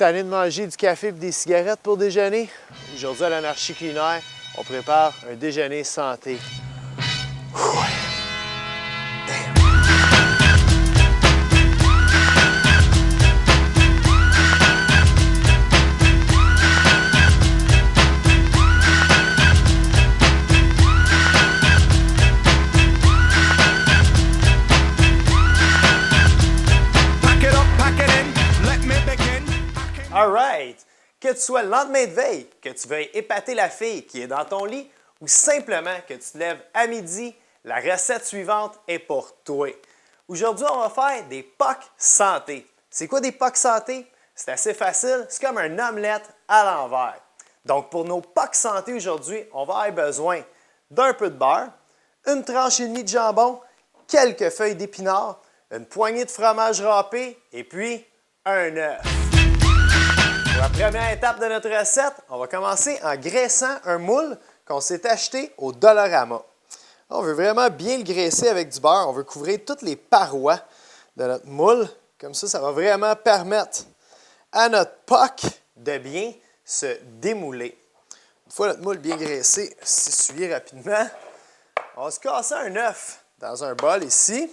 tanné de manger du café et des cigarettes pour déjeuner? Aujourd'hui, à l'Anarchie culinaire, on prépare un déjeuner santé. All right! Que tu sois le lendemain de veille, que tu veuilles épater la fille qui est dans ton lit ou simplement que tu te lèves à midi, la recette suivante est pour toi. Aujourd'hui, on va faire des pocs santé. C'est quoi des pocs santé? C'est assez facile, c'est comme un omelette à l'envers. Donc, pour nos pocs santé aujourd'hui, on va avoir besoin d'un peu de beurre, une tranche et demie de jambon, quelques feuilles d'épinards, une poignée de fromage râpé et puis un œuf. Pour la première étape de notre recette, on va commencer en graissant un moule qu'on s'est acheté au Dollarama. On veut vraiment bien le graisser avec du beurre. On veut couvrir toutes les parois de notre moule. Comme ça va vraiment permettre à notre poc de bien se démouler. Une fois notre moule bien graissé, s'essuyer rapidement, on va se casser un œuf dans un bol ici.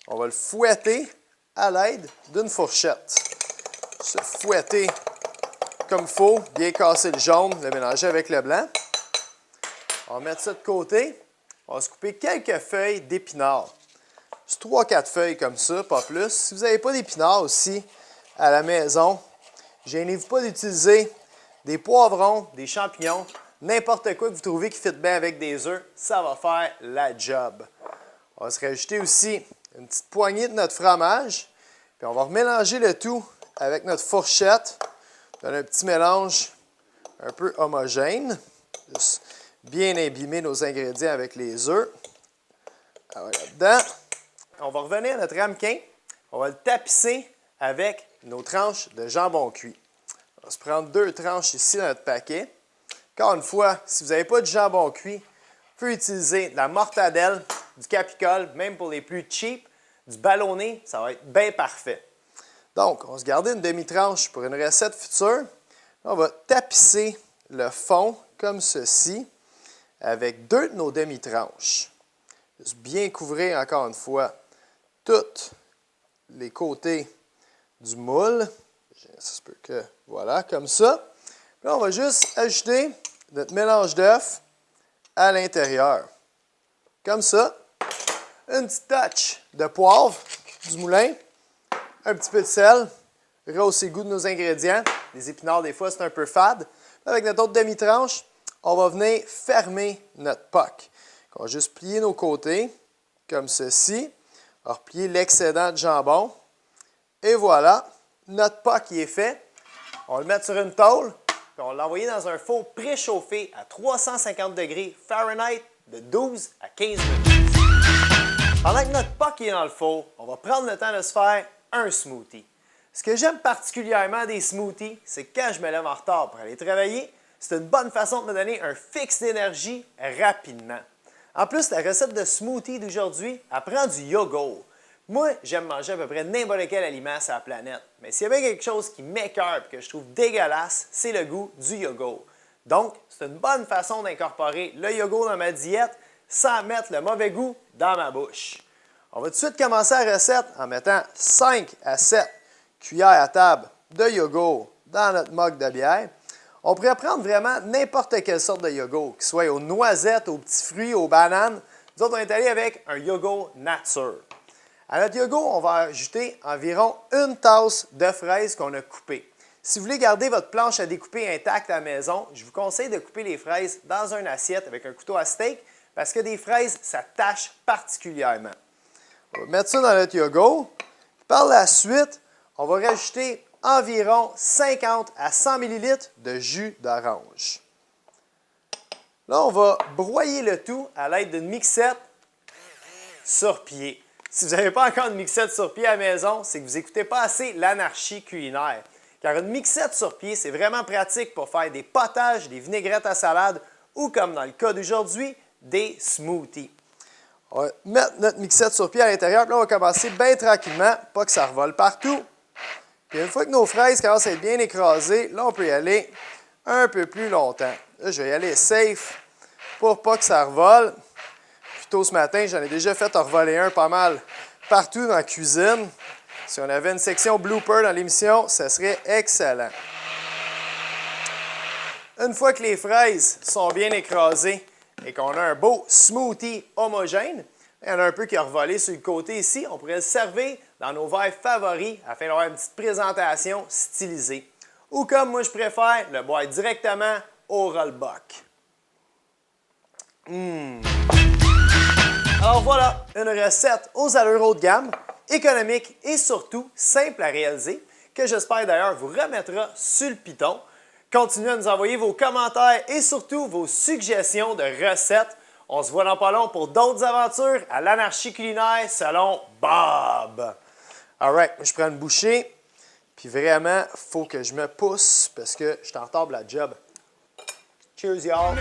On va le fouetter à l'aide d'une fourchette. Se fouetter comme il faut, bien casser le jaune, le mélanger avec le blanc. On va mettre ça de côté. On va se couper quelques feuilles d'épinards. Juste 3-4 feuilles comme ça, pas plus. Si vous n'avez pas d'épinards aussi à la maison, gênez-vous pas d'utiliser des poivrons, des champignons, n'importe quoi que vous trouvez qui fit bien avec des œufs, ça va faire la job. On va se rajouter aussi une petite poignée de notre fromage. Puis on va remélanger le tout avec notre fourchette. Donner un petit mélange un peu homogène. Juste bien imbimer nos ingrédients avec les œufs. Alors là-dedans, on va revenir à notre ramequin. On va le tapisser avec nos tranches de jambon cuit. On va se prendre 2 tranches ici dans notre paquet. Encore une fois, si vous n'avez pas de jambon cuit, vous pouvez utiliser de la mortadelle, du capicole, même pour les plus cheap, du ballonné, ça va être bien parfait. Donc, on va se garder une demi-tranche pour une recette future. On va tapisser le fond comme ceci avec 2 de nos demi-tranches. Juste bien couvrir encore une fois tous les côtés du moule. Ça se peut que, voilà, comme ça. Puis là, on va juste ajouter notre mélange d'œufs à l'intérieur. Comme ça. Une petite touch de poivre du moulin. Un petit peu de sel, rehausse le goût de nos ingrédients. Les épinards, des fois, c'est un peu fade. Avec notre autre demi-tranche, on va venir fermer notre poc. On va juste plier nos côtés, comme ceci. On va replier l'excédent de jambon. Et voilà, notre poc est fait. On va le mettre sur une tôle, puis on va l'envoyer dans un four préchauffé à 350 degrés Fahrenheit de 12 à 15 minutes. Pendant que notre poc est dans le four, on va prendre le temps de se faire un smoothie. Ce que j'aime particulièrement des smoothies, c'est que quand je me lève en retard pour aller travailler, c'est une bonne façon de me donner un fixe d'énergie rapidement. En plus, la recette de smoothie d'aujourd'hui, elle prend du yogourt. Moi, j'aime manger à peu près n'importe quel aliment sur la planète, mais s'il y avait quelque chose qui m'écoeure et que je trouve dégueulasse, c'est le goût du yogourt. Donc, c'est une bonne façon d'incorporer le yogourt dans ma diète sans mettre le mauvais goût dans ma bouche. On va tout de suite commencer la recette en mettant 5 à 7 cuillères à table de yogourt dans notre mug de bière. On pourrait prendre vraiment n'importe quelle sorte de yogourt, qu'il soit aux noisettes, aux petits fruits, aux bananes. Nous autres, on est allé avec un yogourt nature. À notre yogourt, on va ajouter environ 1 tasse de fraises qu'on a coupées. Si vous voulez garder votre planche à découper intacte à la maison, je vous conseille de couper les fraises dans une assiette avec un couteau à steak parce que des fraises, ça tâche particulièrement. On va mettre ça dans notre yogourt. Par la suite, on va rajouter environ 50 à 100 ml de jus d'orange. Là, on va broyer le tout à l'aide d'une mixette sur pied. Si vous n'avez pas encore une mixette sur pied à la maison, c'est que vous n'écoutez pas assez l'anarchie culinaire. Car une mixette sur pied, c'est vraiment pratique pour faire des potages, des vinaigrettes à salade ou, comme dans le cas d'aujourd'hui, des smoothies. On va mettre notre mixette sur pied à l'intérieur. Puis là, on va commencer bien tranquillement, pas que ça revole partout. Puis Puis une fois que nos fraises commencent à être bien écrasées, là, on peut y aller un peu plus longtemps. Là, je vais y aller safe pour pas que ça revole. Plus tôt ce matin, j'en ai déjà fait revoler un pas mal partout dans la cuisine. Si on avait une section blooper dans l'émission, ça serait excellent. Une fois que les fraises sont bien écrasées et qu'on a un beau smoothie homogène, il y en a un peu qui a revolé sur le côté ici, on pourrait le servir dans nos verres favoris afin d'avoir une petite présentation stylisée. Ou comme moi je préfère, le boire directement au rollbuck. Alors voilà, une recette aux allures haut de gamme, économique et surtout simple à réaliser, que j'espère d'ailleurs vous remettra sur le piton. Continuez à nous envoyer vos commentaires et surtout vos suggestions de recettes. On se voit dans pas long pour d'autres aventures à l'anarchie culinaire selon Bob. Alright, je prends une bouchée. Puis vraiment, il faut que je me pousse parce que je suis en retard pour la job. Cheers, y'all!